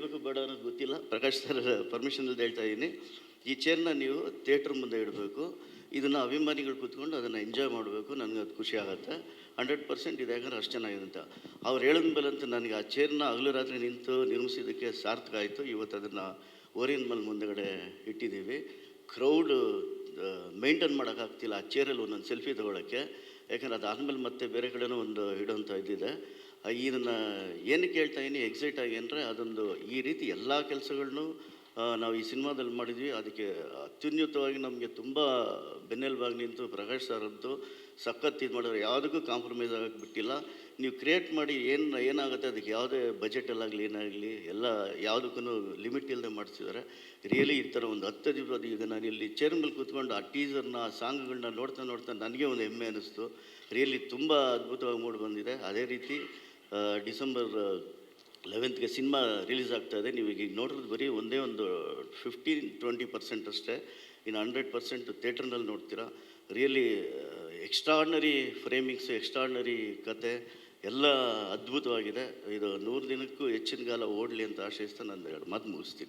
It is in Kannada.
ಹೇಳಬೇಕು ಬೇಡ ಅನ್ನೋದು ಗೊತ್ತಿಲ್ಲ. ಪ್ರಕಾಶ್ ಸರ್ ಪರ್ಮಿಷನಲ್ಲಿ ಹೇಳ್ತಾ ಇದ್ದೀನಿ. ಈ ಚೇರ್ನ ನೀವು ಥಿಯೇಟ್ರ್ ಮುಂದೆ ಇಡಬೇಕು. ಇದನ್ನು ಅಭಿಮಾನಿಗಳು ಕೂತ್ಕೊಂಡು ಅದನ್ನು ಎಂಜಾಯ್ ಮಾಡಬೇಕು. ನನಗೆ ಅದು ಖುಷಿ ಆಗುತ್ತೆ. 100% ಇದೆ, ಯಾಕಂದ್ರೆ ಅಷ್ಟು ಚೆನ್ನಾಗಿದೆ ಅಂತ ಅವ್ರು ಹೇಳಿದ ಮೇಲಂತೂ ನನಗೆ ಆ ಚೇರ್ನ ಹಗಲು ರಾತ್ರಿ ನಿಂತು ನಿರ್ಮಿಸಿದ್ದಕ್ಕೆ ಸಾರ್ಥಕ ಆಯಿತು. ಇವತ್ತು ಅದನ್ನು ಓರಿಯನ್ ಮಾಲ್ ಮುಂದೆಗಡೆ ಇಟ್ಟಿದ್ದೀವಿ. ಕ್ರೌಡು ಮೇಂಟೈನ್ ಮಾಡೋಕ್ಕಾಗ್ತಿಲ್ಲ ಆ ಚೇರಲ್ಲಿ ಒಂದೊಂದು ಸೆಲ್ಫಿ ತೊಗೊಳಕ್ಕೆ. ಯಾಕಂದ್ರೆ ಅದಾದಮೇಲೆ ಮತ್ತೆ ಬೇರೆ ಕಡೆನೂ ಒಂದು ಇಡೋಂಥ ಇದ್ದಿದೆ. ಇದನ್ನು ಏನಕ್ಕೆ ಹೇಳ್ತಾ ಇದ್ದೀನಿ ಎಕ್ಸೈಟ್ ಆಗಿ ಅಂದರೆ, ಅದೊಂದು ಈ ರೀತಿ ಎಲ್ಲ ಕೆಲಸಗಳನ್ನೂ ನಾವು ಈ ಸಿನಿಮಾದಲ್ಲಿ ಮಾಡಿದ್ವಿ. ಅದಕ್ಕೆ ಅತ್ಯುನ್ನತವಾಗಿ ನಮಗೆ ತುಂಬ ಬೆನ್ನೆಲುಬಾಗಿ ನಿಂತು ಪ್ರಕಾಶ್ ಸರ್ ಅಂತೂ ಸಖತ್ ಇದು ಮಾಡಿದ್ರು. ಯಾವುದಕ್ಕೂ ಕಾಂಪ್ರಮೈಸ್ ಆಗೋಕ್ಕೆ ಬಿಟ್ಟಿಲ್ಲ. ನೀವು ಕ್ರಿಯೇಟ್ ಮಾಡಿ ಏನಾಗುತ್ತೆ ಅದಕ್ಕೆ ಯಾವುದೇ ಬಜೆಟಲ್ಲಾಗಲಿ ಏನಾಗಲಿ ಎಲ್ಲ ಯಾವುದಕ್ಕೂ ಲಿಮಿಟ್ ಇಲ್ಲದೆ ಮಾಡಿಸಿದ್ದಾರೆ. ರಿಯಲಿ ಈ ಥರ ಒಂದು 10 ದಿವಸ ಈಗ ನಾನು ಇಲ್ಲಿ ಚೇರ್ ಮೇಲೆ ಕೂತ್ಕೊಂಡು ಆ ಟೀಸರ್ನ ಆ ಸಾಂಗ್ಗಳನ್ನ ನೋಡ್ತಾ ನನಗೆ ಒಂದು ಹೆಮ್ಮೆ ಅನ್ನಿಸ್ತು. ರಿಯಲಿ ತುಂಬ ಅದ್ಭುತವಾಗಿ ಮೂಡಿ ಬಂದಿದೆ. ಅದೇ ರೀತಿ ಡಿಸೆಂಬರ್ 11ಗೆ ಸಿನಿಮಾ ರಿಲೀಸ್ ಆಗ್ತಾಯಿದೆ. ನೀವು ಈಗ ನೋಡಿರೋದು ಬರೀ ಒಂದೇ ಒಂದು 15-20% ಅಷ್ಟೇ. ಇನ್ನು 100% ಥಿಯೇಟ್ರ್ನಲ್ಲಿ ನೋಡ್ತೀರಾ. ರಿಯಲಿ ಎಕ್ಸ್ಟ್ರಾರ್ಡ್ನರಿ ಫ್ರೇಮಿಂಗ್ಸು, ಎಕ್ಸ್ಟ್ರಾರ್ಡ್ನರಿ ಕತೆ ಎಲ್ಲ ಅದ್ಭುತವಾಗಿದೆ. ಇದು 100 ದಿನಕ್ಕೂ ಹೆಚ್ಚಿನ ಕಾಲ ಓಡಲಿ ಅಂತ ಆಶಯಿಸ್ತಾ ನಾನು 2 ಮಾತು ಮುಗಿಸ್ತೀನಿ.